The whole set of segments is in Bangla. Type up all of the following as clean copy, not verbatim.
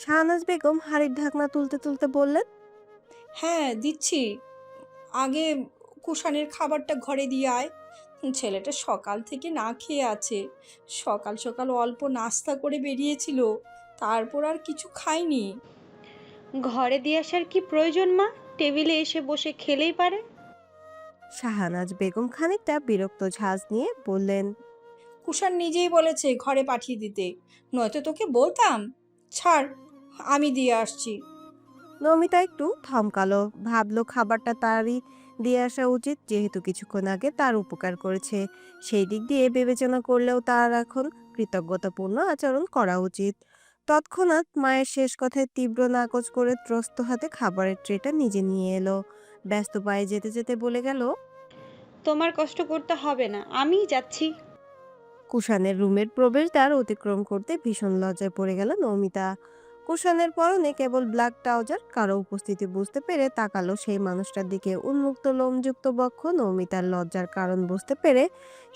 শাহনাজ বেগম হাড়ির ঢাকনা তুলতে তুলতে বললেন। হ্যাঁ, দিচ্ছি। আগে কুষাণের খাবারটা ঘরে দিয়ে আয়। ছেলেটা সকাল থেকে না খেয়ে আছে। সকাল সকাল অল্প নাস্তা করে বেরিয়েছিল, তারপর আর কিছু খায়নি। ঘরে দিয়ে আসার কি প্রয়োজন মা? টেবিলে এসে বসে খেলেই পারে। শাহনাজ বেগম খানিকটা বিরক্ত ঝাঁজ নিয়ে বললেন। কুষাণ নিজেই বলেছে ঘরে পাঠিয়ে দিতে, নয়তো তোকে বলতাম। ছাড়, আমি দিয়ে আসছি। নমিতা একটু থমকালো, ভাবলো খাবারটা তারই দিয়ে আসা উচিত, যেহেতু কিছুক্ষণ আগে তার উপকার করেছে। সেই দিক দিয়ে বিবেচনা করলেও তার এখন কৃতজ্ঞতাপূর্ণ আচরণ করা উচিত। তৎক্ষণাৎ মায়ের শেষ কথায় তীব্র নাকচ করে ত্রস্ত হাতে খাবারের ট্রেটা নিজে নিয়ে এলো। ব্যস্ত পায়ে যেতে যেতে বলে গেল। তোমার কষ্ট করতে হবে না, আমিই যাচ্ছি। কুষাণের রুমের প্রবেশদ্বার অতিক্রম করতে ভীষণ লজ্জায় পড়ে গেল নমিতা। কুষাণের পরনে কেবল ব্ল্যাক ট্রাউজার, কারো উপস্থিতি বুঝতে পেরে তাকালো সেই মানুষটার দিকে। উন্মুক্ত লোমযুক্ত বক্ষ। নমিতার লজ্জার কারণ বুঝতে পেরে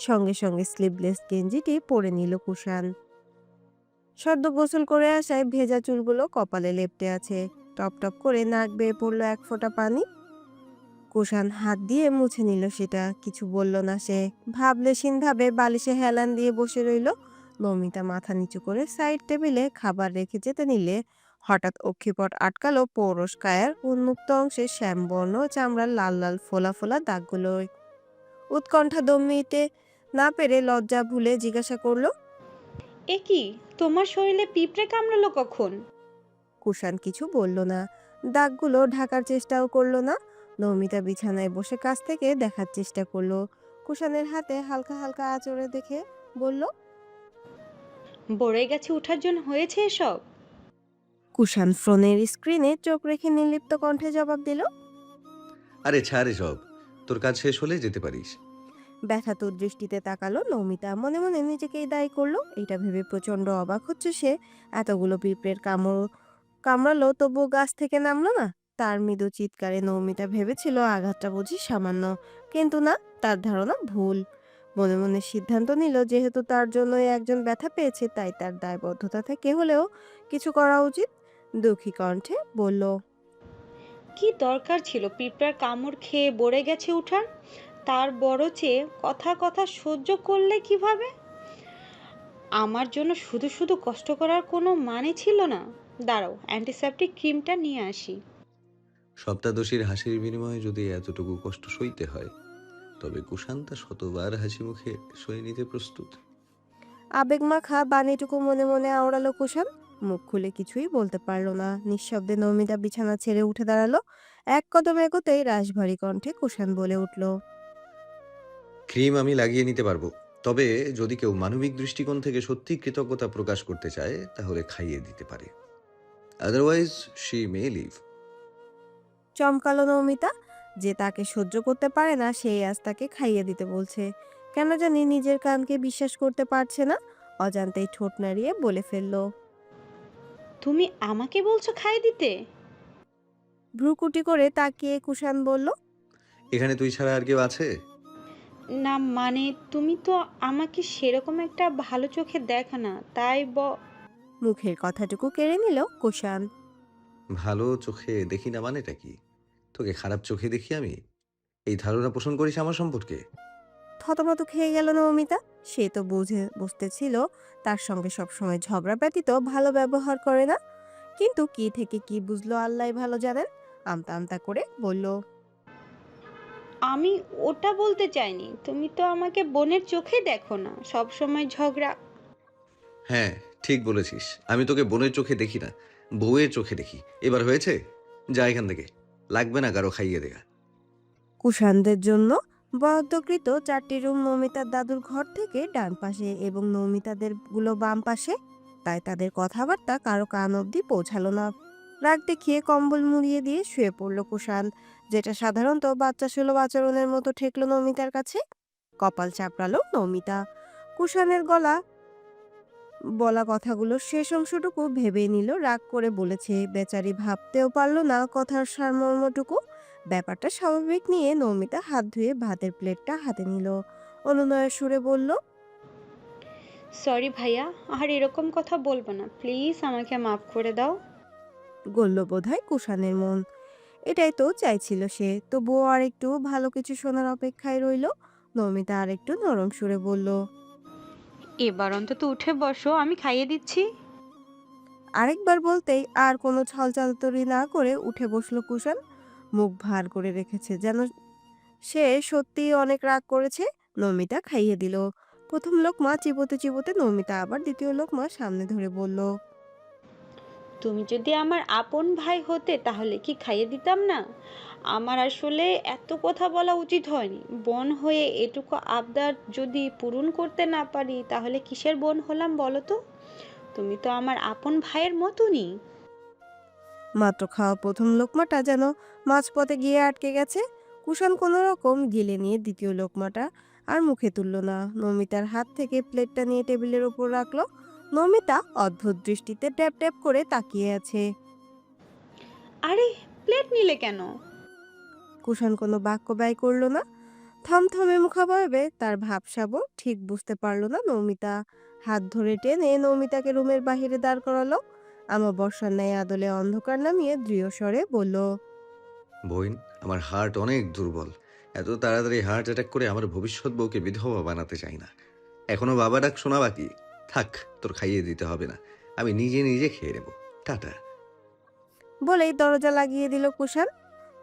সঙ্গে সঙ্গে স্লিভলেস গেঞ্জিটি পরে নিল কুষাণ। সদ্য গোসল করে আসায় ভেজা চুলগুলো কপালে লেপ্টে আছে। টপ টপ করে নাক বেয়ে পড়লো এক ফোঁটা পানি। কুষাণ হাত দিয়ে মুছে নিল সেটা। কিছু বলল না সে। ভাবলেশীন ভাবে বালিশে হেলান দিয়ে বসে রইল। নমিতা মাথা নিচু করে সাইড টেবিলে খাবার রেখে যেতে নিলে হঠাৎ অক্ষিপট আটকালো পৌরস কায়ার উন্মুক্ত অংশে শ্যামবর্ণ চামড়ার লাল লাল ফোলা ফোলা দাগগুলো। উৎকণ্ঠা দমিতে না পেরে লজ্জা ভুলে জিজ্ঞাসা করলো। এ কি, তোমার শরীরে পিঁপড়ে কামড়ালো কখন? কুষাণ কিছু বলল না, দাগগুলো ঢাকার চেষ্টাও করলো না। নমিতা বিছানায় বসে কাছ থেকে দেখার চেষ্টা করলো। কুষাণের হাতে হালকা হালকা আঁচড়ে দেখে বলল। বড়ে গেছে ওঠার জন্য হয়েছে এসব? কুষাণ ফোনের স্ক্রিনে চোখ রেখে নির্লিপ্ত কণ্ঠে জবাব দিল। আরে ছাড় এসব, তোর কাজ শেষ হলে যেতে পারিস। ব্যথাতুর দৃষ্টিতে তাকালো নমিতা। মনে মনে নিজেকেই দায়ী করলো। এটা ভেবে প্রচন্ড অবাক হচ্ছে সে। এতগুলো পিঁপড়ের কামড়ালো তবুও গাছ থেকে নামলো না। তার মৃদু চিৎকারে নৌমিতা ভেবেছিল আঘাতটা বুঝি সামান্য, কিন্তু না, তার ধারণা ভুল। মনে মনে সিদ্ধান্ত নিল যেহেতু তার জন্যই একজন ব্যথা পেয়েছে, তাই তার দায়বদ্ধতা থেকে হলেও কিছু করা উচিত। দুঃখী কণ্ঠে বলল। কি দরকার ছিল পিঁপড়ার কামড় খেয়ে বড়ে গেছে উঠার? তার বড় চেয়ে কথা কথা সহ্য করলে কিভাবে? আমার জন্য শুধু শুধু কষ্ট করার কোনো মানে ছিল না। দাঁড়াও, অ্যান্টিসেপটিক ক্রিমটা নিয়ে আসি। সপ্তাদশীর হাসির বিনিময়ে যদি এতটুকু কষ্ট সইতে হয়, তবে কুষাণ তা শতবার হাসি মুখে সয়ে নিতে প্রস্তুত। আবেগমাখা বাণীটুকু মনে মনে আওড়ালো কুষাণ। মুখ খুলে কিছুই বলতে পারল না। নিঃশব্দে নমিতা বিছানা ছেড়ে উঠে দাঁড়ালো। এক কদম এগোতেই রাশভারী কণ্ঠে কুষাণ বলে উঠল। ক্রিম আমি লাগিয়ে নিতে পারবো, তবে যদি কেউ মানবিক দৃষ্টিকোণ থেকে সত্যি কৃতজ্ঞতা প্রকাশ করতে চায় তাহলে খাইয়ে দিতে পারে। Otherwise she may leave. চমকালো নমিতা। যে তাকে সহ্য করতে পারে না সেই আজ তাকে খাইয়ে দিতে বলছে। কেন জানি নিজের কানকে বিশ্বাস করতে পারছে না। অজান্তেই ঠোঁট নাড়িয়ে বলে ফেলল। তুমি আমাকে বলছো খাই দিতে? ভ্রুকুটি করে তাকিয়ে কুষাণ বলল। এখানে তুই ছাড়া আর কেউ আছে? না মানে, তুমি তো আমাকে সেরকম একটা ভালো চোখে দেখো না, তাই মুখের কথাটুকু কেড়ে নিল কুষাণ। ভালো চোখে দেখি না মানেটা কি? তোকে খারাপ চোখে দেখি আমি? এই ধারণা পোষণ করিস আমার সম্পর্কে? থতমত খেয়ে গেল নমিতা। সে তো বুঝতেছিল তার সঙ্গে সবসময় ঝগড়া ব্যতীত ভালো ব্যবহার করে না, কিন্তু কি থেকে কি বুঝলো আল্লাহ ভালো জানেন। আমতা আমতা করে বলল। আমি ওটা বলতে চাইনি। তুমি তো আমাকে বোনের চোখে দেখো না, সব সময় ঝগড়া। হ্যাঁ, ঠিক বলেছিস। আমি তোকে বোনের চোখে দেখি না, বউয়ের চোখে দেখি। এবার হয়েছে? যা এখান থেকে। লাগবে না কারো খাইয়ে দেয়া। কুষাণদের জন্য বরাদ্দকৃত 4টি রুম নমিতার দাদুর ঘর থেকে ডান পাশে এবং নমিতাদের গুলো বাম পাশে, তাই তাদের কথাবার্তা কারো কান অবধি পৌঁছালো না। রাগ দেখিয়ে কম্বল মুড়িয়ে দিয়ে শুয়ে পড়ল কুষাণ, যেটা সাধারণত বাচ্চা সুলভ আচরণের মতো ঠেকলো নমিতার কাছে। কপাল চাপড়ালো নমিতা। কুষাণের বলা কথাগুলো শেষ অংশটুকু ভেবেই নিল। রাগ করে বলেছে বেচারি, ভাবতেও পারল না কথার সারমর্মটুকু। ব্যাপারটা স্বাভাবিক নিয়ে নমিতা হাত ধুয়ে ভাতের প্লেটটা হাতে নিল। অনুনয়ের সুরে বলল। সরি ভাইয়া, আর এরকম কথা বলবো না, প্লিজ আমাকে মাফ করে দাও। গড়ল বোধহয় কুষাণের মন। এটাই তো চাইছিল সে। তবুও আর একটু ভালো কিছু শোনার অপেক্ষায় রইল। নমিতা আর একটু নরম সুরে বলল। এবার অন্তত উঠে বসো, আমি খাইয়ে দিচ্ছি। আরেকবার বলতেই আর কোনো ছলচাতুরি না করে উঠে বসলো কুষাণ। মুখ ভার করে রেখেছে, যেন সে সত্যিই অনেক রাগ করেছে। নমিতা খাইয়ে দিল। প্রথম লোকমা চিবোতে চিবোতে নমিতা আবার দ্বিতীয় লোকমা সামনে ধরে বলল। তুমি যদি আমার আপন ভাই হতে তাহলে কি খাইয়ে দিতাম না? আমার আসলে এত কথা বলা উচিত হয়নি। বোন হয়ে এটুকু আবদার যদি পূরণ করতে না পারি তাহলে কিসের বোন হলাম বলো তো? তুমি তো আমার আপন ভাইয়ের মতনই। মাত্র খাওয়া প্রথম লোকমাটা যেন মাঝপথে গিয়ে আটকে গেছে। কুষাণ কোনো রকম গিলে নিয়ে দ্বিতীয় লোকমাটা আর মুখে তুলল না। নমিতার হাত থেকে প্লেটটা নিয়ে টেবিলের ওপর রাখলো। নমিতা অদ্ভুত দৃষ্টিতে ট্যাপ ট্যাপ করে তাকিয়ে আছে। আরে, প্লেট নিলে কেন? কুষাণ কোনো বাক্য ব্যয় করলো না। থমথমে মুখাবয়বে তার ভাবসাবও ঠিক বুঝতে পারল না নমিতা। হাত ধরে টেনে নমিতাকে রুমের বাহিরে দাঁড় করালো। বর্ষার ন্যায় আদলে অন্ধকার নামিয়ে দৃঢ় স্বরে বলল। বোন, আমার হার্ট অনেক দুর্বল। এত তাড়াতাড়ি হার্ট অ্যাটাক করে আমার ভবিষ্যৎ বউকে বিধবা বানাতে চাই না। এখনো বাবা ডাক শোনা বাকি। থাক, তোর খাইয়ে দিতে হবে না, আমি নিজে নিজে খেয়ে নেব। টাটা। বলেই দরজা লাগিয়ে দিল কুষাণ।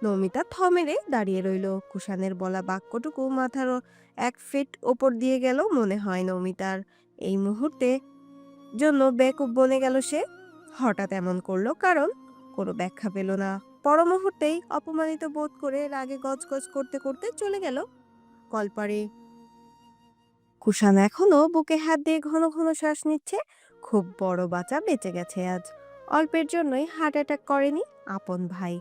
নমিতা থ মেরে দাঁড়িয়ে রইল। কুষাণের বলা বাক্যটুকু মাথার 1 ফিট ওপর দিয়ে গেল মনে হয় নমিতার। এই মুহূর্তে জন্য বেকুব বনে গেল সে। হঠাৎ এমন করলো কারণ কোনো ব্যাখ্যা পেল না। পর মুহূর্তেই অপমানিত বোধ করে রাগে গজগজ করতে করতে চলে গেল কলপারে। কুষাণ এখনো বুকে হাত দিয়ে ঘন ঘন শ্বাস নিচ্ছে। খুব বড় বাঁচা বেঁচে গেছে আজ। অল্পের জন্যই হার্ট অ্যাটাক করেনি আপন ভাই।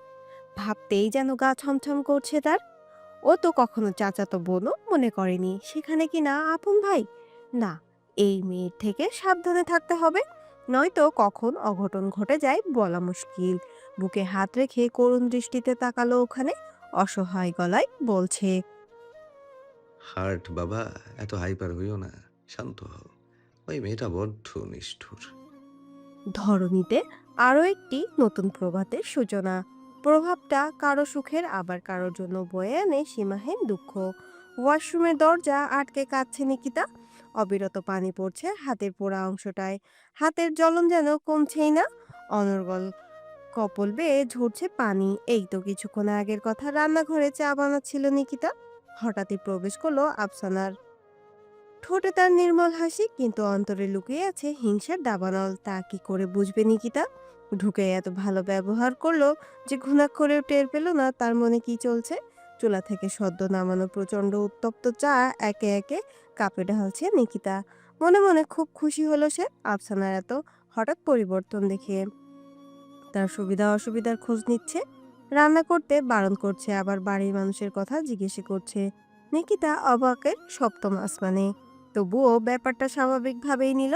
ভাবতেই যেন গা ছমছম করছে তার। ও তো কখনো চাচাতো বোনও মনে করেনি, সেখানে কি না আপন ভাই। না, এই মেয়ের থেকে সাবধানে থাকতে হবে, নয়তো কখন অঘটন ঘটে যায় বলা মুশকিল। বুকে হাত রেখে করুণ দৃষ্টিতে তাকালো ওখানে। অসহায় গলায় বলছে। হার্ট বাবা, এত হাইপার হইও না, শান্ত হও। ওই মেয়েটা বড্ড নিষ্ঠুর। ধরণীতে আরও একটি নতুন প্রভাতের সূচনা। প্রভাবটা কারো সুখের আবার কারোর জন্য বয়ে আনে সীমাহীন দুঃখ। ওয়াশরুমের দরজা আটকে কাঁদছে নিকিতা। অবিরত পানি পড়ছে হাতের পোড়া অংশটায়। হাতের জ্বলন যেন কমছেই না। অনর্গল কপল বেয়ে ঝরছে পানি। এই তো কিছুক্ষণ আগের কথা, রান্নাঘরে চা বানাচ্ছিল নিকিতা। হঠাৎই প্রবেশ করলো আফসানার। ঠোঁটে তার নির্মল হাসি, কিন্তু অন্তরে লুকিয়ে আছে হিংসার দাবানল। তা কি করে বুঝবে নিকিতা? ঢুকে এত ভালো ব্যবহার করলো যে ঘুণাক্ষরেও টের পেল না তার মনে কি চলছে। চুলা থেকে সদ্য নামানো প্রচন্ড উত্তপ্ত চা একে একে কাপে ঢালছে নিকিতা। মনে মনে খুব খুশি হলো সে আফসানার এত হঠাৎ পরিবর্তন দেখে। তার সুবিধা অসুবিধার খোঁজ নিচ্ছে, রান্না করতে বারণ করছে, আবার বাড়ির মানুষের কথা জিজ্ঞেস করছে। নিকিতা অবাকের সপ্তম আসমানে। তবুও ব্যাপারটা স্বাভাবিকভাবেই নিল।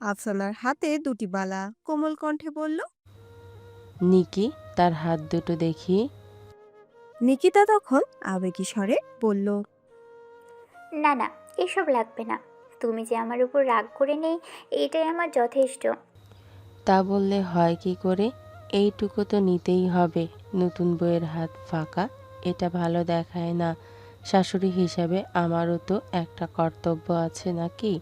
আফসানার হাতে দুটি বালা, কোমল কণ্ঠে বলল। নিকি, তার হাত দুটো দেখি। নিকিতা তখন আবেগী স্বরে বলল। না না, এসব লাগবে না। তুমি যে আমার উপর রাগ করে নেই, এইটাই আমার যথেষ্ট। তা বললে হয় কি করে? এইটুকু তো নিতেই হবে। নতুন বউয়ের হাত ফাঁকা, এটা ভালো দেখায় না। শাশুড়ি হিসাবে আমারও তো একটা কর্তব্য আছে নাকি?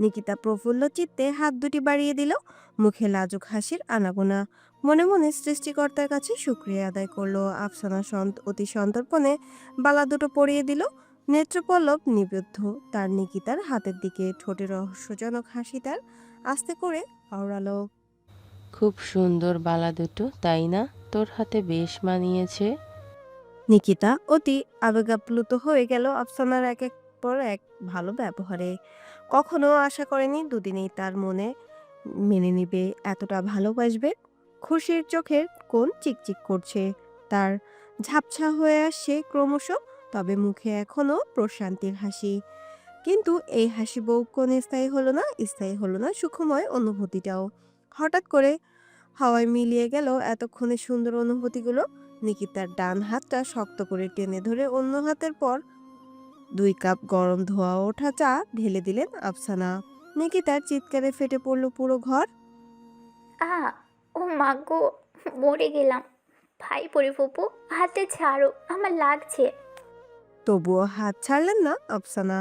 নিকিতা প্রফুল্ল চিত্তে হাত দুটি বাড়িয়ে দিল। মুখে লাজুক হাসির আনাগোনা। মনে মনে সৃষ্টিকর্তার কাছে শুকরিয়া আদায় করলো। আফসানা অতি সন্তর্পণে বালা দুটো পরিয়ে দিল। নেত্রপল্লব নিবদ্ধ তার নিকিতার হাতের দিকে। ঠোঁটে রহস্যজনক হাসি তার আস্তে করে আওড়ালো। খুব সুন্দর বালা দুটো, তাই না? তোর হাতে বেশ মানিয়েছে। নিকিতা অতি আবেগাপ্লুত হয়ে গেল আফসানার এক এক পর এক ভালো ব্যবহারে। কখনো আশা করেনি দুদিনেই তার মনে মেনে নিবে, এতটা ভালোবাসবে। খুশির চোখের কোণ চিকচিক করছে তার। ঝাপসা হয়ে আসছে ক্রমশ। তবে মুখে এখনো প্রশান্তির হাসি। কিন্তু এই হাসি বহুক্ষণ স্থায়ী হলো না। স্থায়ী হলো না সুখময় অনুভূতিটাও। হঠাৎ করে হাওয়ায় মিলিয়ে গেল এতক্ষণে সুন্দর অনুভূতিগুলো। নিকিতার ডান হাতটা শক্ত করে টেনে ধরে অন্য হাতের পর 2 কাপ গরম ধোয়া ওঠা চা ঢেলে দিলেন আফসানা। নিকিতার চিৎকারে ফেটে পড়ল পুরো ঘর। আ ও মা গো, মরে গেলাম। ভাই পড়ি ফুপু, হাতে ছাড়ো, আমার লাগছে। তবুও হাত ছাড়লেন না আফসানা।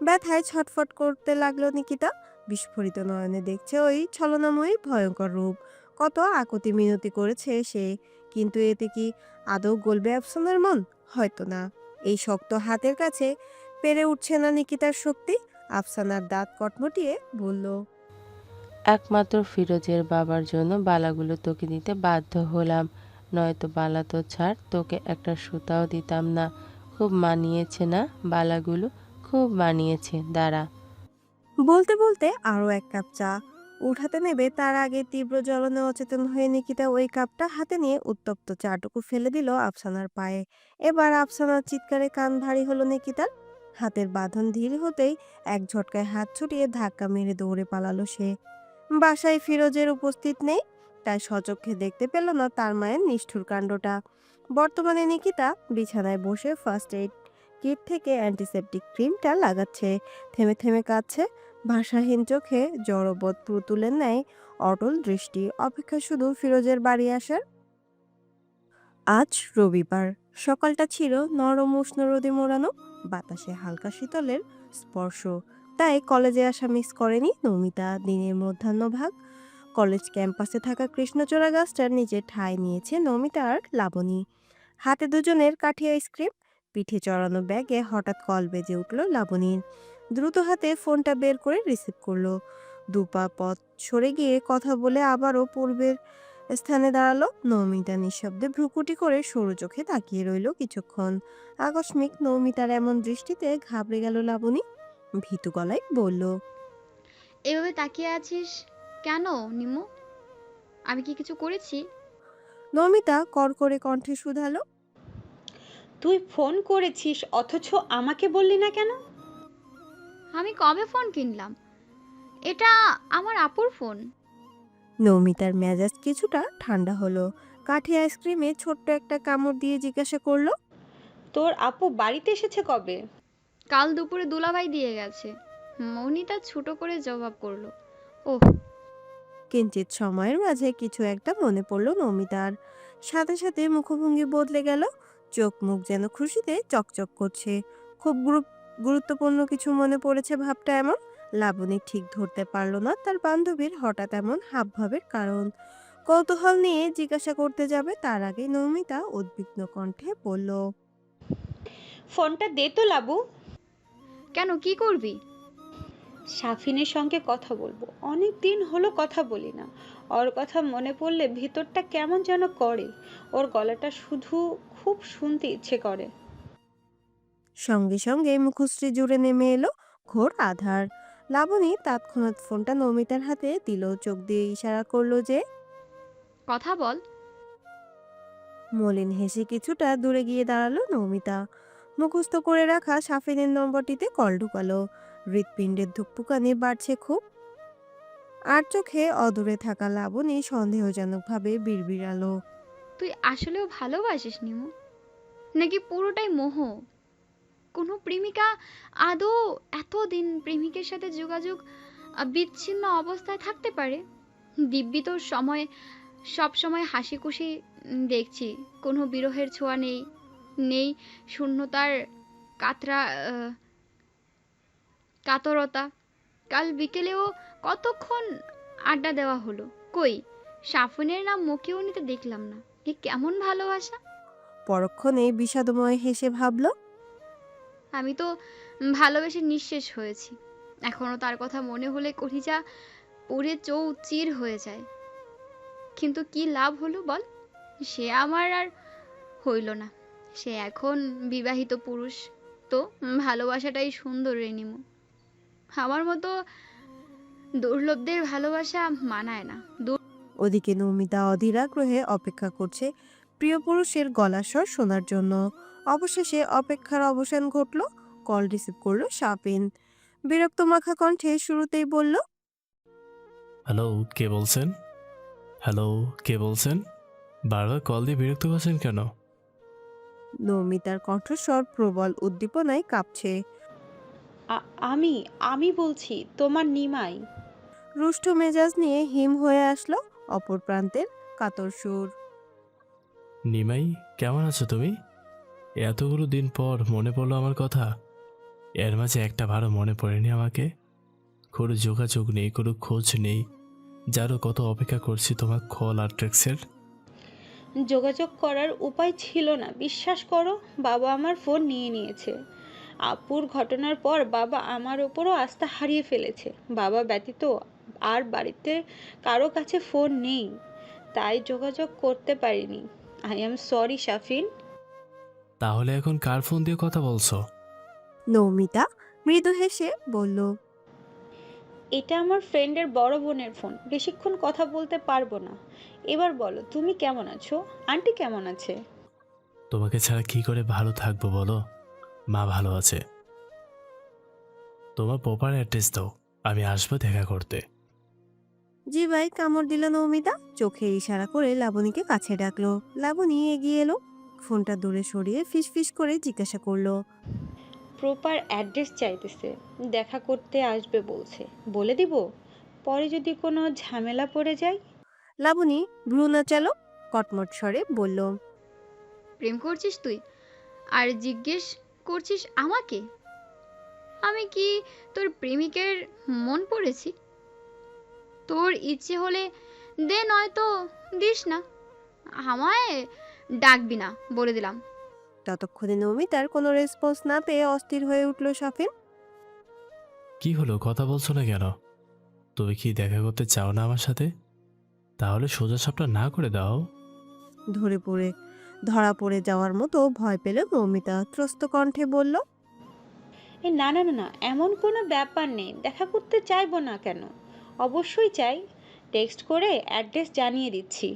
ব্যথায় ছটফট করতে লাগলো নিকিতা। বিস্ফোরিত নয়নে দেখছে ওই ছলনাময়ী ভয়ঙ্কর রূপ। কত আকুতি মিনতি করেছে সে, কিন্তু এতে কি আদৌ গলবে আফসানার মন? হয়তো না। এই শক্ত হাতের কাছে পেরে উঠছে না নিকিতার শক্তি। আফসানার দাঁত কটমটিয়ে বলল, একমাত্র ফিরোজের বাবার জন্য বালাগুলো তোকে দিতে বাধ্য হলাম, নয়তো বালা তো ছাড়, তোকে একটা সুতাও দিতাম না। খুব মানিয়েছে না বালাগুলো? খুব মানিয়েছে, দাঁড়া। বলতে বলতে আরো এক কাপ চা উঠাতে নেবে তার আগে তীব্র জ্বলনে অচেতন হয়ে নিকিতা ওই কাপটা হাতে নিয়ে উত্তপ্ত চাটুকু ফেলে দিল আফসানার পায়ে। এবার আফসানার চিৎকারে কান ভারী হলো নিকিতার। হাতের বাঁধন ধীর হতেই এক ঝটকায় হাত ছুটিয়ে ধাক্কা মেরে দৌড়ে পালালো সে। বাসায় ফিরোজের উপস্থিত নেই, তাই সচক্ষে দেখতে পেল না তার মায়ের নিষ্ঠুর কাণ্ডটা। বর্তমানে নিকিতা বিছানায় বসে ফার্স্ট এইড কিট থেকে অ্যান্টিসেপটিক ক্রিমটা লাগাচ্ছে। থেমে থেমে কাঁদছে। ভাষাহীন চোখে জড়বৎ পুতুলের ন্যায় অটল দৃষ্টি, অপেক্ষা শুধু ফিরোজের বাড়ি আসার। আজ রবিবার। সকালটা ছিল নরম উষ্ণ রোদে মোড়ানো, বাতাসে হালকা শীতলের স্পর্শ। তাই কলেজে আসা মিস করেনি নমিতা দিনের মধ্যাহ্নভাগ। কলেজ ক্যাম্পাসে থাকা কৃষ্ণচূড়া গাছটার নিচে ঠাঁই নিয়েছে নমিতা আর লাবণী। হাতে দুজনের কাঠি আইসক্রিম, পিঠে চড়ানো ব্যাগে হঠাৎ কল বেজে উঠল লাবণীর। দ্রুত হাতে ফোনটা বের করে রিসিভ করলো। দুপা পথ সরে গিয়ে কথা বলে আবারও পূর্বের স্থানে দাঁড়ালো। নৌমিতা নিঃশব্দে ভ্রুকুটি করে সরু চোখে তাকিয়ে রইল কিছুক্ষণ। আকস্মিক নৌমিতার এমন দৃষ্টিতে ঘাবড়ে গেল লাবণী। ভীতু গলায় বলল, এভাবে তাকিয়ে আছিস কেন নিমু? আমি কি কিছু করেছি? নৌমিতা কড়কড়ে কণ্ঠে শুধালো, তুই ফোন করেছিস অথচ আমাকে বললি না কেন? আমি কবে ফোন কিনলাম? এটা আমার আপুর ফোন। নৌমিতার মেজাজ কিছুটা ঠান্ডা হলো। কাঠি আইসক্রিমে ছোট্ট একটা কামড় দিয়ে জিজ্ঞাসা করলো, তোর আপু বাড়িতে এসেছে কবে? কাল দুপুরে দুলাভাই দিয়ে গেছে। মৌনিতা ছোট করে জবাব করলো, ওহ। কিঞ্চিত সময়ের মাঝে কিছু একটা মনে পড়ল নমিতার। সাথে সাথে মুখভঙ্গি বদলে গেল। চোখ মুখ যেন খুশিতে চকচক করছে। খুব গুরুত্বপূর্ণ কিছু মনে পড়েছে ভাবটা এমন। লাবণী ঠিক ধরতে পারল না তার বান্ধবীর হঠাৎ এমন হাবভাবের কারণ। কৌতূহল নিয়ে জিজ্ঞাসা করতে যাবে তার আগে নমিতা উদ্বিগ্ন কণ্ঠে বলল, ফোনটা দে তো লাবু। কেন, কি করবি? সাফিনের সঙ্গে কথা বলবো, অনেক দিন হলো কথা বলি না। ওর কথা মনে পড়লে ভিতরটা কেমন যেন করে। ওর গলাটা শুধু খুব শুনতে ইচ্ছে করে। সঙ্গে সঙ্গে মুখশ্রী জুড়ে নেমে এলো ঘোর আধার। লাবণী তৎক্ষণাৎ ফোনটা নমিতার হাতে দিল, চোখ দিয়ে ইশারা করলো যে। কথা বল। মলিন হেসে কিছুটা দূরে গিয়ে দাঁড়ালো নমিতা। মুখস্থ করে রাখা সাফিনের নম্বরটিতে কল ঢুকালো। হৃৎপিণ্ডের ধুকপুকানি বাড়ছে খুব। আর চোখে অদূরে থাকা লাবণী সন্দেহজনকভাবে বিড়বিড়ালো, তুই আসলেও ভালোবাসিস নিমু, নাকি পুরোটাই মোহ? কোনো প্রেমিকা আদৌ এতদিন প্রেমিকের সাথে যোগাযোগ বিচ্ছিন্ন অবস্থায় থাকতে পারে? দিব্যি তোর সময় সব সময় হাসি খুশি দেখছি, কোনো বিরহের ছোঁয়া নেই, নেই শূন্যতার কাতরা কাতরতা। কাল বিকেলেও কতক্ষণ আড্ডা দেওয়া হলো, কই সাফনের নাম মুখেও নিতে দেখলাম না। এ কেমন ভালোবাসা! পরক্ষণে বিষাদময় হেসে ভাবল, আমি তো ভালোবেসে নিঃশেষ হয়েছি। এখনো তার কথা মনে হলে কলিজা পুড়ে চৌচির হয়ে যায়। কিন্তু কি লাভ হলো বল? সে আমার আর হইল না। সে এখন বিবাহিত পুরুষ। তো ভালোবাসাটাই সুন্দর রে নিমু। আমার মতো দুর্লভদের ভালোবাসা মানায় না। ওদিকে নমিতা অধীর আগ্রহে অপেক্ষা করছে প্রিয় পুরুষের গলার স্বর শোনার জন্য। অবশেষে অপেক্ষার অবসান ঘটল। কল রিসিভ করলো সাফিন। বিরক্ত মাখা কণ্ঠে শুরুতেই বলল, হ্যালো, কে বলছেন? হ্যালো, কে বলছেন? বারবার কল দিয়ে বিরক্ত করছেন কেন? নমিতার কণ্ঠস্বর প্রবল উদ্দীপনায় কাঁপছে। আমি আমি বলছি, তোমার নিমাই। রুষ্ট মেজাজ নিয়ে হিম হয়ে আসলো অপর প্রান্তের কাতর সুর। নিমাই, কেমন আছো তুমি? এতগুলো দিন পর মনে পড়লো আমার কথা। এর মাঝে একটা ভালো মনে পড়েনি আমাকে। কোনো যোগাযোগ নেই, কোনো খোঁজ নেই। যারও কত অপেক্ষা করছি তোমার কল আর টেক্সের। যোগাযোগ করার উপায় ছিল না, বিশ্বাস করো। বাবা আমার ফোন নিয়ে নিয়েছে। আপুর ঘটনার পর বাবা আমার ওপরও আস্থা হারিয়ে ফেলেছে। বাবা ব্যতীত আর বাড়িতে কারো কাছে ফোন নেই, তাই যোগাযোগ করতে পারিনি। I am sorry Shafin. তাহলে এখন কার ফোন দিয়ে কথা বলছো? নৌমিতা মৃদু হেসে বলল, এটা আমার ফ্রেন্ডের বড় বোনের ফোন, বেশিক্ষণ কথা বলতে পারবো না। এবার বলো, তুমি কেমন আছো? আন্টি কেমন আছে? তোমাকে ছাড়া কি করে ভালো থাকবো বলো? মা ভালো আছে। তোমার প্রপার অ্যাড্রেস দাও, আমি আসবো দেখা করতে। জিভায় কামড় দিল নৌমিতা, চোখে ইশারা করে লাবণীকে কাছে ডাকলো। লাবণী এগিয়ে এলো, ফোনটা দূরে সরিয়ে ফিসফিস করে জিজ্ঞাসা করলো, প্রপার অ্যাড্রেস চাইতেছে, দেখা করতে আসবে বলছে। বলে দিব? পরে যদি কোনো ঝামেলা পড়ে যায়। লাবণী ভ্রু নাচালো, কটমট স্বরে বলল, প্রেম করছিস তুই আর জিজ্ঞেস করছিস আমাকে? আমি কি তোর প্রেমিকের মন পড়েছি? তোর ইচ্ছে হলে দে, নয়তো দিস না। আমায় ডাকবি না, বলে দিলাম। ততক্ষণে নৌমিতার কোনো রেসপন্স না পেয়ে অস্থির হয়ে উঠল সাফিন। কি হলো, কথা বলছো না কেন? তুমি কি দেখা করতে চাও না আমার সাথে? তাহলে সোজা সাপটা না করে দাও। ধরা পড়ে যাওয়ার মতো ভয় পেল নৌমিতা, ত্রস্ত কণ্ঠে বলল, এ না না না না, এমন কোনো ব্যাপার নেই। দেখা করতে চাইবো না কেন? অবশ্যই চাই। টেক্সট করে অ্যাড্রেস জানিয়ে দিচ্ছি।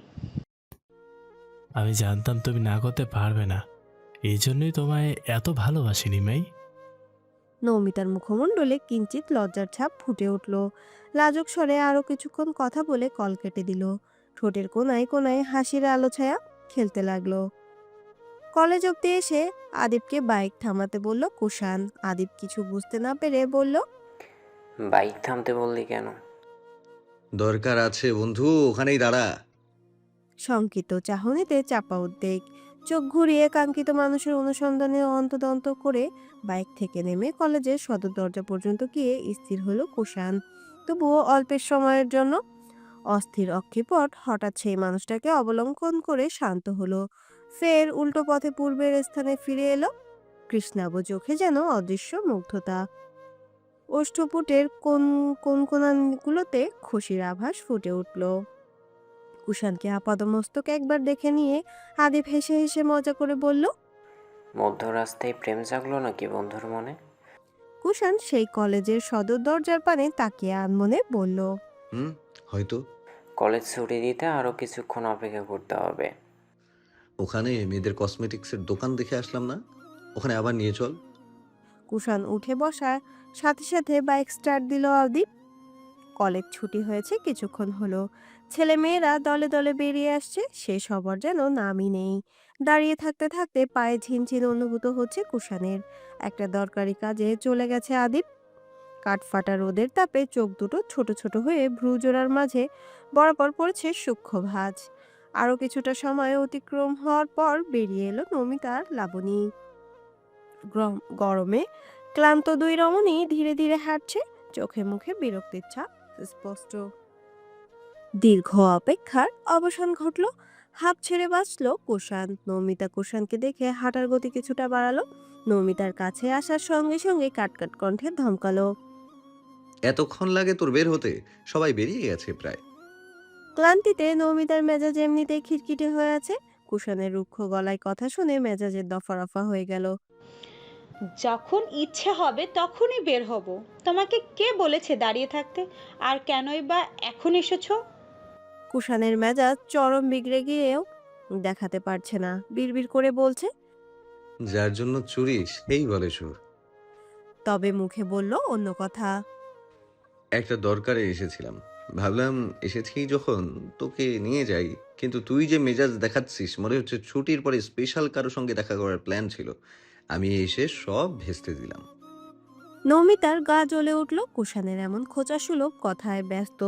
আমি জানতাম তুমি না করতে পারবে না, এই জন্যই তোমায় এত ভালোবাসিনি মাই। নৌমিতার মুখমণ্ডলে কিঞ্চিত লজ্জার ছাপ ফুটে উঠল। লাজুক স্বরে আরো কিছুক্ষণ কথা বলে কল কেটে দিল। ঠোঁটের কোনায় কোনায় হাসির আলো ছায়া খেলতে লাগলো। কলেজ অব্দি এসে আদিবকে বাইক থামাতে বলল কুষাণ। আদিব কিছু বুঝতে না পেরে বলল, বাইক থামতে বললি কেন? দরকার আছে বন্ধু, ওখানেই দাঁড়া। শঙ্কিত চাহনিতে চাপা উদ্বেগ। চোখ ঘুরিয়ে কাঙ্ক্ষিত মানুষের অনুসন্ধানে অন্তদন্ত করে বাইক থেকে নেমে কলেজের সদর দরজা পর্যন্ত গিয়ে স্থির হলো কুষাণ। তবুও অল্পের সময়ের জন্য। অস্থির অক্ষিপট হঠাৎ সেই মানুষটাকে অবলম্বন করে শান্ত হলো। ফের উল্টো পথে পূর্বের স্থানে ফিরে এলো। কৃষ্ণাব চোখে যেন অদৃশ্য মুগ্ধতা। ওষ্ঠপুটের কোনগুলোতে খুশির আভাস ফুটে উঠল। কুষাণকে আপাদমস্তক একবার দেখে নিয়ে আদিব হেসে হেসে মজা করে বলল, মধ্য রাস্তায় প্রেম জাগলো নাকি বন্ধুর মনে? কুষাণ সেই কলেজের সদর দরজার পানে তাকিয়ে আনমনে বলল, হয়তো। কলেজ ছুটি দিতে আরো কিছুক্ষণ অপেক্ষা করতে হবে। ওখানে মেয়েদের কসমেটিক্সের দোকান দেখে আসলাম না, ওখানে আবার নিয়ে চল। কুষাণ উঠে বসার সাথে সাথে বাইক স্টার্ট দিল আদিব। কলেজ ছুটি হয়েছে কিছুক্ষণ হলো। ছেলে মেয়েরা দলে দলে বেরিয়ে আসছে, শেষ হবার যেন নামই নেই। দাঁড়িয়ে থাকতে থাকতে পায়ে ঝিনঝিন অনুভূত হচ্ছে কুষাণের। একটা দরকারি কাজে চলে গেছে আদিব। কাঠফাটা রোদের তাপে চোখ দুটো ছোট ছোট হয়ে ভ্রুজোড়ার মাঝে বরাবর পড়েছে সূক্ষ্ম ভাঁজ। আরো কিছুটা সময় অতিক্রম হওয়ার পর বেরিয়ে এলো নমিতা আর লাবণী। গরমে ক্লান্ত দুই রমণী ধীরে ধীরে হাঁটছে, চোখে মুখে বিরক্তির ছাপ স্পষ্ট। দীর্ঘ অপেক্ষার অবসান ঘটল। হাঁপ ছেড়ে বাঁচল কুষাণ। নমিতা কুষাণকে দেখে হাঁটার গতি কিছুটা বাড়ালো। নমিতার কাছে আসার সঙ্গে সঙ্গে কাটকাট কণ্ঠে ধমকালো, এতক্ষণ লাগে তোর বের হতে? সবাই বেরিয়ে গেছে প্রায়। ক্লান্তিতে নমিতার মেজাজ এমনিতেই খিটখিটে হয়ে আছে। কুষাণের রুক্ষ গলায় কথা শুনে মেজাজের দফা রফা হয়ে গেল। যখন ইচ্ছে হবে তখনই বের হব। তোমাকে কে বলেছে দাঁড়িয়ে থাকতে? আর কেনই বা এখন এসেছো? কুষাণের মেজাজ চরম বিগড়ে গিয়েও দেখাতে পারছে না, বিড়বিড় করে বলছে, যার জন্য চুরি সেই বলে সুর। তবে মুখে বলল অন্য কথা। একটা দরকারে এসেছিলাম, ভাবলাম এসেছি যখন তোকে নিয়ে যাই, কিন্তু তুই যে মেজাজ দেখাচ্ছিস মনে হচ্ছে ছুটির পরে স্পেশাল কারোর সঙ্গে দেখা করার প্ল্যান ছিল। আমি এসে সব ভেস্তে দিলাম। নমিতার গা জ্বলে উঠল কুষাণের এমন খোঁচা সুলভ কথায়। ব্যস্ত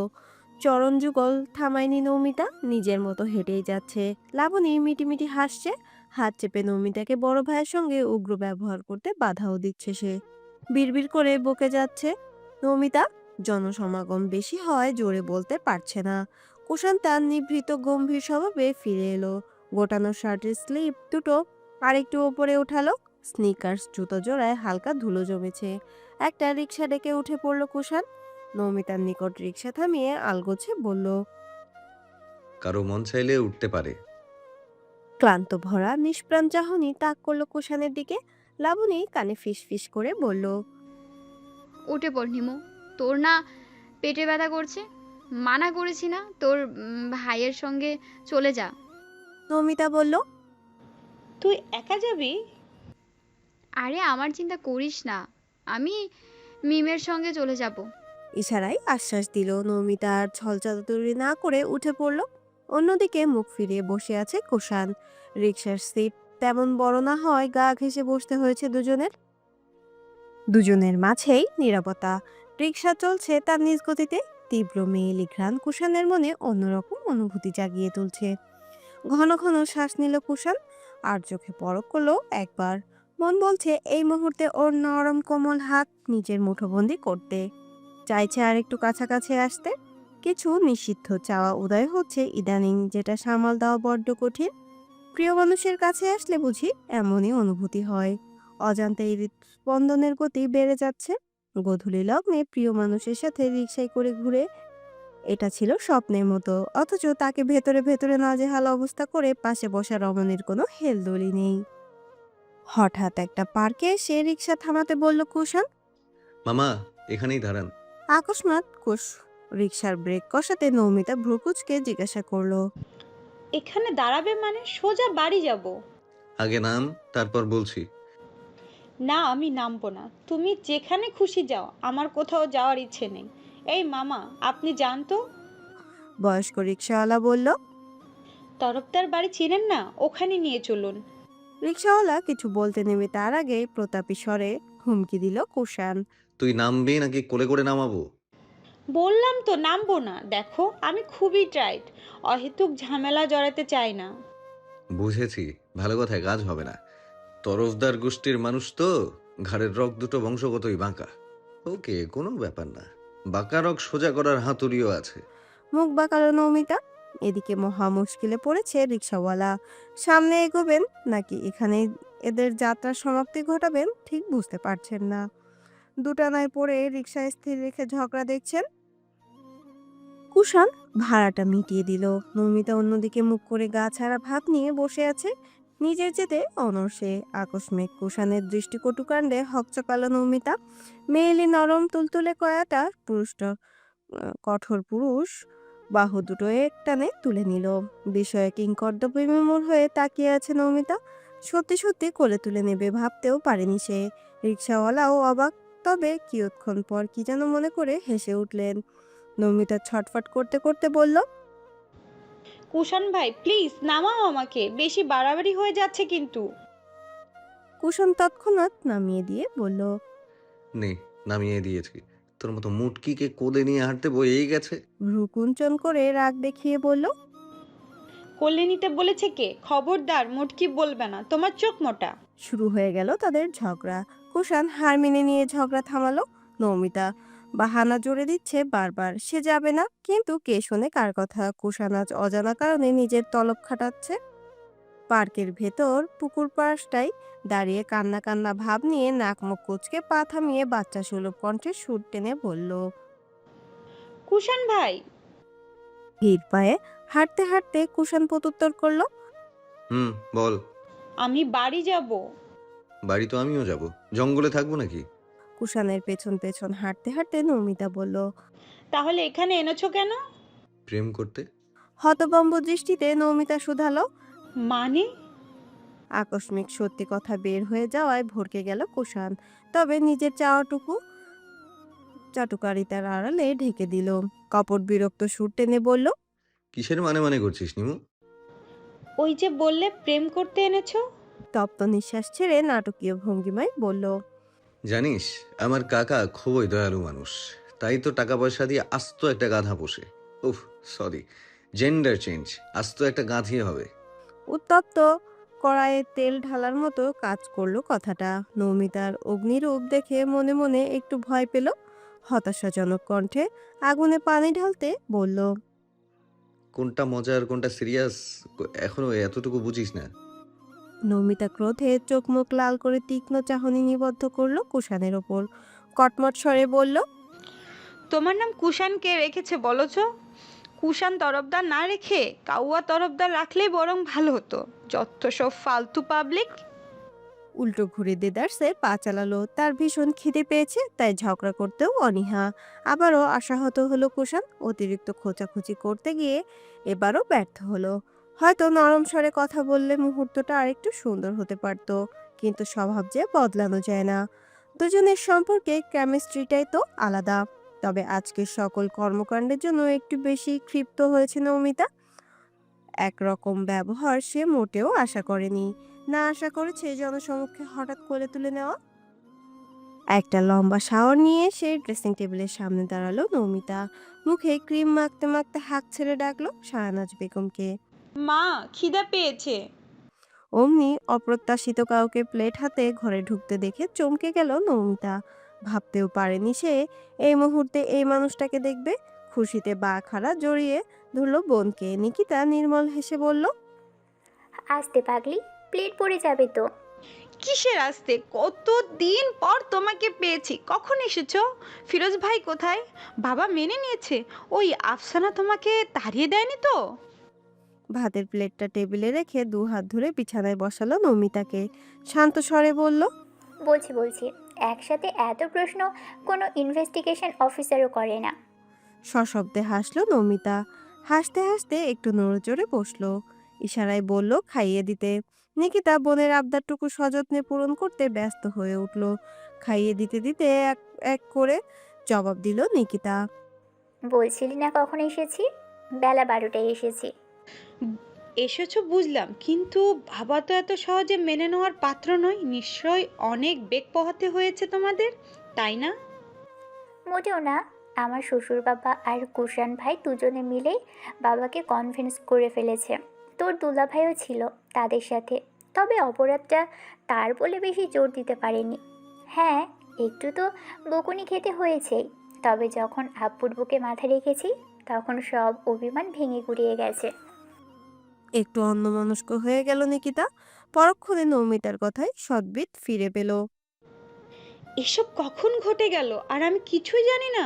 চরণ যুগল থামায়নি নৌমিতা, নিজের মতো হেঁটেই যাচ্ছে। লাবণী মিটিমিটি হাসছে, হাত চেপে নৌমিতাকে বড় ভাইয়ের সঙ্গে উগ্র ব্যবহার করতে বাধাও দিচ্ছে সে। বিড়বিড় করে বকে যাচ্ছে নৌমিতা। জনসমাগম বেশি হয়, জোরে বলতে পারছে না। কুষাণ তার নিভৃত গম্ভীর স্বভাবে ফিরে এলো। গোটানো শার্টের স্লিপ দুটো আরেকটু ওপরে উঠালো। স্নিকার্স জুতো জোড়ায় হালকা ধুলো জমেছে। একটা রিক্সা ডেকে উঠে পড়ল কুষাণ। নৌমিতার নিকট রিক্সা থামিয়ে আলগোছে বলল। কারো মন চাইলে উঠতে পারে। ক্লান্ত ভরা নিষ্প্রাণ চাহনি তাক করলো কুষাণের দিকে। লাবণী কানে ফিস ফিস করে বলল। উঠে পড় নিমো, তোর না পেটে ব্যথা করছে? মানা করেছি না তোর ভাইয়ের সঙ্গে চলে যা। নৌমিতা বলল। তুই একা যাবি? আরে আমার চিন্তা করিস না, আমি মিমের সঙ্গে চলে যাব। ইশারায় আশ্বাস দিল। নৌমিতা আর ছলচাতুরি না করে উঠে পড়ল। অন্যদিকে মুখ ফিরিয়ে বসে আছে কুষাণ। রিক্সার সিট তেমন বড় না হয় গা ঘেঁষে বসতে হয়েছে দুজনের। দুজনের মাঝেই নীরবতা। রিক্সা চলছে তার নিজ গতিতে। তীব্র মেয়েলি ঘ্রাণ কুষাণের মনে অন্যরকম অনুভূতি জাগিয়ে তুলছে। ঘন ঘন শ্বাস নিল কুষাণ, আর চোখে পলক করলো একবার। মন বলছে এই মুহূর্তে ওর নরম কোমল হাত নিজের মুঠোবন্দি করতে। চাইছে আর একটু কাছাকাছি আসতে। কিছু নিষিদ্ধ চাওয়া উদয় হচ্ছে ইদানিং, যেটা সামাল দেওয়া বড্ড কঠিন। প্রিয় মানুষের কাছে আসলে বুঝি এমনই অনুভূতি হয়। অজান্তেই হৃদস্পন্দনের গতি বেড়ে যাচ্ছে। গোধূলি লগ্নে প্রিয় মানুষের সাথে রিকশায় করে ঘুরে, এটা ছিল স্বপ্নের মতো। অথচ তাকে ভেতরে ভেতরে নাজেহাল অবস্থা করে পাশে বসা রমণীর কোনো হেলদোলি নেই। হঠাৎ একটা পার্কে এসে রিক্সা থামাতে বলল কুষাণ। মামা, এখানেই দাঁড়ান। আকস্মাৎ রিক্সার ব্রেক কষাতে নৌমিতা ভ্রুকুচকে জিজ্ঞাসা করলো। এখানে দাঁড়াবে মানে? সোজা বাড়ি যাব। আগে নাম, তারপর বলছি। না, আমি নামবো না। তুমি যেখানে খুশি যাও, আমার কোথাও যাওয়ার ইচ্ছে নেই। এই মামা, আপনি যান তো। বয়স্ক রিক্সাওয়ালা বলল। তরফদার বাড়ি চিনেন না? ওখানে নিয়ে চলুন। রিক্সাওয়ালা কিছু বলতে নেমে তার আগে প্রতাপী স্বরে হুমকি দিল কুষাণ। তুই নামবি নাকি কোলে করে নামাবো? বললাম তো নামবো না। দেখো, আমি খুবই টাইট, অহেতুক ঝামেলা জড়াতে চাই না। বুঝেছি, ভালো কথায় কাজ হবে না। তরফদার গোষ্ঠীর মানুষ তো, ঘাড়ের রক দুটো বংশগতই বাঁকা। ওকে, কোনো ব্যাপার না। বাঁকা রক সোজা করার হাতুড়িও আছে। মুখ বাঁকালো নৌমিতা। এদিকে মহা মুশকিলে পড়েছে রিক্সাওয়ালা। সামনে এগোবেন নাকি এখানে এদের যাত্রার সমাপ্তি ঘটাবেন ঠিক বুঝতে পারছেন না। দুটানায় পড়ে রিক্সা স্থির রেখে ঝগড়া দেখছেন। কুষাণ ভাড়াটা মিটিয়ে দিল। নৌমিতা অন্যদিকে মুখ করে গা ছাড়া ভাব নিয়ে বসে আছে, নিজের যেতে অনড়ে। আকস্মিক কুষাণের দৃষ্টিকটু কাণ্ডে হকচকালো নৌমিতা। মেয়েলি নরম তুলতুলে কয়াটা কঠোর পুরুষ বাহু দুটো এক টানে তুলে নিল। বিষয়ে কিংকর্তব্য বিমূঢ় হয়ে তাকিয়ে আছে নৌমিতা। সত্যি সত্যি কোলে তুলে নেবে ভাবতেও পারেনি সে। রিক্সাওয়ালাও অবাক, তবে কিয়ৎক্ষণ পর কি যেন মনে করে হেসে উঠলেন। নৌমিতা ছটফট করতে করতে বলল। কুষাণ ভাই, প্লিজ নামাও আমাকে, বেশি বাড়াবাড়ি হয়ে যাচ্ছে কিন্তু। কুষাণ তৎক্ষণাৎ নামিয়ে দিয়ে বলল। নে, নামিয়ে দিয়েছি। তোর মতো মুটকিকে কোলে নিয়ে হাঁটতে বয়েই গেছে। ভ্রুকুঞ্চন করে রাগ দেখিয়ে বলল। কোলে নিতে বলেছে কে? খবরদার মুটকি বলবে না, তোমার চোখ মোটা। শুরু হয়ে গেল তাদের ঝগড়া। কুষাণ হার মেনে নিয়ে ঝগড়া থামালো। নৌমিতা বাহানা জোরে দিচ্ছে বারবার, সে যাবে না, কিন্তু কে শোনে কার কথা। কুষাণ আজ অজানা কারণে নিজের তলব খাটাচ্ছে। পার্কের ভেতর পুকুর পাশটায় দাঁড়িয়ে কান্না কান্না ভাব নিয়ে নাক মুখ কুচকে পা থামিয়ে বাচ্চা সুলভ কণ্ঠে সুর টেনে বলল। কুষাণ ভাই। ভিড় পায়ে হাঁটতে হাঁটতে কুষাণ প্রত্যুত্তর করলো। বল। আমি বাড়ি যাব। বাড়ি তো আমিও যাব, জঙ্গলে থাকবো নাকি? কুষাণের পেছন পেছন হাঁটতে হাঁটতে নৌমিতা বলল। তাহলে এখানে এনেছো কেন? প্রেম করতে। হতভম্ব দৃষ্টিতে নৌমিতা শুধালো। মানে? আকস্মিক সত্যি কথা বের হয়ে যাওয়ায় ভড়কে গেল কুষাণ, তবে নিজের চাওয়াটুকু চাটুকারিতার আড়ালে ঢেকে দিল। কপট বিরক্ত সুর টেনে বলল। কিসের মানে মানে করছিস নিমু? ওই যে বললে প্রেম করতে এনেছো। তপ্ত নিঃশ্বাস ছেড়ে নাটকীয় ভঙ্গিমায় বলল। জানিস, আমার কাকা খুবই দয়ালু মানুষ, তাই তো টাকা পয়সা দিয়ে আস্ত একটা গাধা পোষে। উফ, সরি, জেন্ডার চেঞ্জ, আজ তো একটা গাঁথি হবে। উত্তপ্ত কড়াইয়ে তেল ঢালার মতো কাজ করলো কথাটা। নৌমিতার অগ্নিরূপ দেখে মনে মনে একটু ভয় পেল। হতাশাজনক কণ্ঠে আগুনে পানি ঢালতে বলল, কোনটা মজার কোনটা সিরিয়াস এখনো এতটুকু বুঝিস না? নৌমিতা ক্রোধে চোখ মুখ লাল করে তীক্ষ্ণ চাহনি নিবদ্ধ করলো কুষাণের ওপর। কটমট স্বরে বলল, তোমার নাম কুষাণ কে রেখেছে বলো তো? কুষাণ তরফদার না রেখে কাউয়া তরফদার রাখলেই বরং ভালো হতো। যত সব ফালতু পাবলিক। উল্টো ঘুরে দেদারসে পা চালালো। তার ভীষণ খিদে পেয়েছে, তাই ঝগড়া করতেও অনীহা। আবারও আশাহত হলো কুষাণ। অতিরিক্ত খোঁচাখুচি করতে গিয়ে এবারও ব্যর্থ হলো। হয়তো নরম স্বরে কথা বললে মুহূর্তটা আরেকটু সুন্দর হতে পারত, কিন্তু স্বভাব যে বদলানো যায় না। দুজনের সম্পর্কে কেমিস্ট্রিটাই তো আলাদা। তবে আজকের সকল কর্মকাণ্ডের জন্য একটু বেশি ক্ষিপ্ত হয়েছে নৌমিতা। একরকম ব্যবহার সে মোটেও আশা করেনি। না আশা করেছে জনসমক্ষে হঠাৎ কোলে তুলে নেওয়া। একটা লম্বা শাওয়ার নিয়ে সে ড্রেসিং টেবিলের সামনে দাঁড়ালো নৌমিতা। মুখে ক্রিম মাখতে মাখতে হাঁক ছেড়ে ডাকলো শাহনাজ বেগমকে। মা, খিদা পেয়েছে। অমনি অপ্রত্যাশিত কাউকে প্লেট হাতে ঘরে ঢুকতে দেখে চমকে গেল নৌমিতা। ভাবতেও পারেনি সে এই মুহূর্তে এই মানুষটাকে দেখবে। খুশিতে বাখারা জড়িয়ে ধরল বোনকে। নিকিতা নির্মল হেসে বলল, আসতে পাগলি, প্লেট পড়ে যাবে তো। কিসের আসতে? কতদিন পর তোমাকে পেয়েছি। কখন এসেছো? ফিরোজ ভাই কোথায়? বাবা মেনে নিয়েছে? ওই আফসানা তোমাকে তাড়িয়ে দেয়নি তো? ভাতের প্লেটটা টেবিলে রেখে দু হাত ধরে বিছানায় বসালো নমিতাকে। শান্ত স্বরে বলল, বলছি একসাথে এত প্রশ্ন কোনো ইনভেস্টিগেশন অফিসারও করে না। সশব্দে হাসলো নমিতা। হাসতে হাসতে একটু নড়েচড়ে বসলো। ইশারায় বলল খাইয়ে দিতে। নিকিতা বোনের আবদারটুকু সযত্নে পূরণ করতে ব্যস্ত হয়ে উঠল। খাইয়ে দিতে দিতে এক এক করে জবাব দিল নিকিতা। বলছিলি না কখন এসেছি? বেলা 12টায় এসেছি। এসেছো বুঝলাম, কিন্তু বাবা তো এত সহজে মেনে নেওয়ার পাত্র নয়। নিশ্চয়ই অনেক বেগ পোহাতে হয়েছে তোমাদের, তাই না? মোটেও না। আমার শ্বশুর বাবা আর কুষাণ ভাই দুজনে মিলে বাবাকে কনভিন্স করে ফেলেছে। তোর দুলাভাইও ছিল তাদের সাথে, তবে অপরাধটা তার বলে বেশি জোর দিতে পারেনি। হ্যাঁ, একটু তো বকুনি খেতে হয়েছেই, তবে যখন আব্বুর বুকে মাথা রেখেছি তখন সব অভিমান ভেঙে গুড়িয়ে গেছে। একটু অন্যমনস্ক হয়ে গেল নিকিতা। পরক্ষণে নৌমিতার কথায় সদ্বিত ফিরে পেল। এসব কখন ঘটে গেল আর আমি কিছুই জানি না?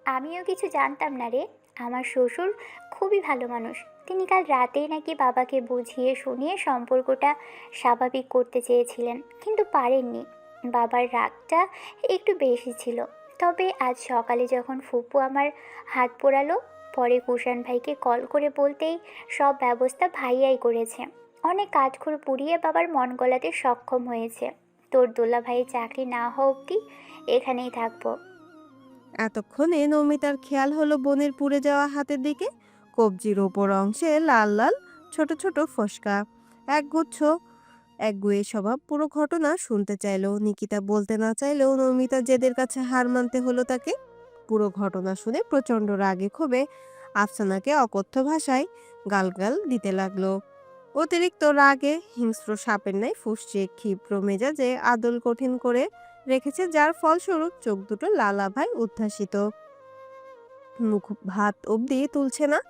আমিও কিছু জানতাম না রে। আমার শ্বশুর খুবই ভালো মানুষ। তিনি কাল রাতেই নাকি বাবাকে বুঝিয়ে শুনিয়ে সম্পর্কটা স্বাভাবিক করতে চেয়েছিলেন, কিন্তু পারেননি। বাবার রাগটা একটু বেশি ছিল। তবে আজ সকালে যখন ফুপু আমার হাত পোড়ালো, পরে কুষাণ ভাইকে কল করে বলতেই সব ব্যবস্থা ভাইয়াই করেছে। অনেক কাঠখড় পুড়িয়ে বাবার মন গলাতে সক্ষম হয়েছে। তোর দোলা ভাই চাকরি না হওয়া অবধি এখানেই থাকবো। এতক্ষণে নমিতার খেয়াল হলো বোনের পুড়ে যাওয়া হাতের দিকে। কবজির ওপর অংশে লাল লাল ছোট ছোট ফোসকা। একগুচ্ছ একগুঁয়ে স্বভাব। পুরো ঘটনা শুনতে চাইলো নিকিতা, বলতে না চাইলেও নমিতা জেদের কাছে হার মানতে হলো তাকে। পুরো ঘটনা শুনে প্রচন্ড রাগে ক্ষোভে আফসানাকে অকথ্য ভাষায় গালগাল দিতে লাগলো। অতিরিক্ত রাগে হিংস্র সাপের ন্যায় ফুঁসছে, ক্ষিপ্র মেজাজে আদল কঠিন করে রেখেছে, যার ফলস্বরূপ চোখ দুটো লালাভাই উদ্ভাসিত। মুখ ভাত অবধি তুলছে না।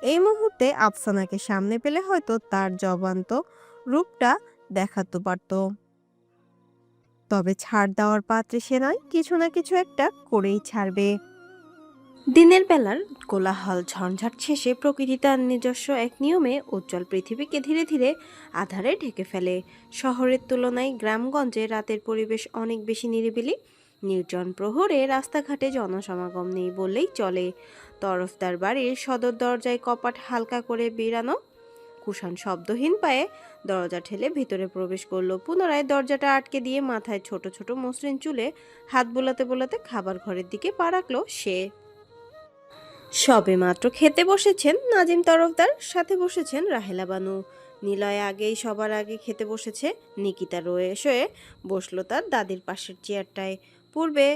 এই মুহূর্তে আফসানাকে সামনে পেলে হয়তো তার জবান্ত রূপটা দেখাতে পারত। তবে ছাড় দেওয়ার পাত্রে সে নয়, কিছু না কিছু একটা করেই ছাড়বে। দিনের বেলার কোলাহল ঝঞ্ঝাট শেষে প্রকৃতি তার নিজস্ব এক নিয়মে উজ্জ্বল পৃথিবীকে ধীরে ধীরে আধারে ঢেকে ফেলে। শহরের তুলনায় গ্রামগঞ্জে রাতের পরিবেশ অনেক বেশি নিরিবিলি। নির্জন প্রহরে রাস্তাঘাটে জনসমাগম নেই বললেই চলে। তরফদার বাড়ির সদর দরজায় কপাট হালকা করে বিড়ানো। কুষাণ শব্দহীন পায়ে দরজা ঠেলে ভিতরে প্রবেশ করলো। পুনরায় দরজাটা আটকে দিয়ে মাথায় ছোট ছোট মসৃণ চুলে হাত বোলাতে বোলাতে খাবার ঘরের দিকে পা রাখলো সে। সবে মাত্র খেতে বসেছেন নাজিম তরফদার, সাথে বসেছেন রাহেলা বানু। নিলয় আগেই সবার আগে খেতে বসেছে। নিকিতা রয়ে শয়ে বসলো তার দাদির পাশের চেয়ারটায়। পূর্বে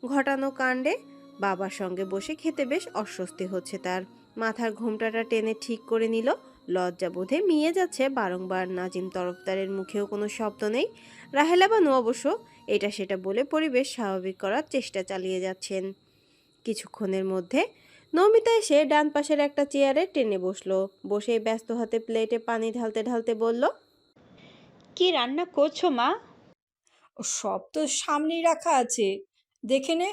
ঘটানো কাণ্ডে বাবার সঙ্গে বসে খেতে বেশ অস্বস্তি হচ্ছে তার। মাথার ঘোমটাটা টেনে ঠিক করে নিল। লজ্জাবোধে মিয়ে যাচ্ছে বারংবার। নাজিম তরফদারের মুখেও কোনো শব্দ নেই। রাহেলা বানু অবশ্য এটা সেটা বলে পরিবেশ স্বাভাবিক করার চেষ্টা চালিয়ে যাচ্ছেন। কিছুক্ষণের মধ্যে নমিতা এসে ডান পাশের একটা চেয়ারে টেনে বসলো। বসেই ব্যস্ত হাতে প্লেটে পানি ঢালতে ঢালতে বলল, কি রান্না করছো মা? সব তো সামনেই রাখা আছে, দেখে নে।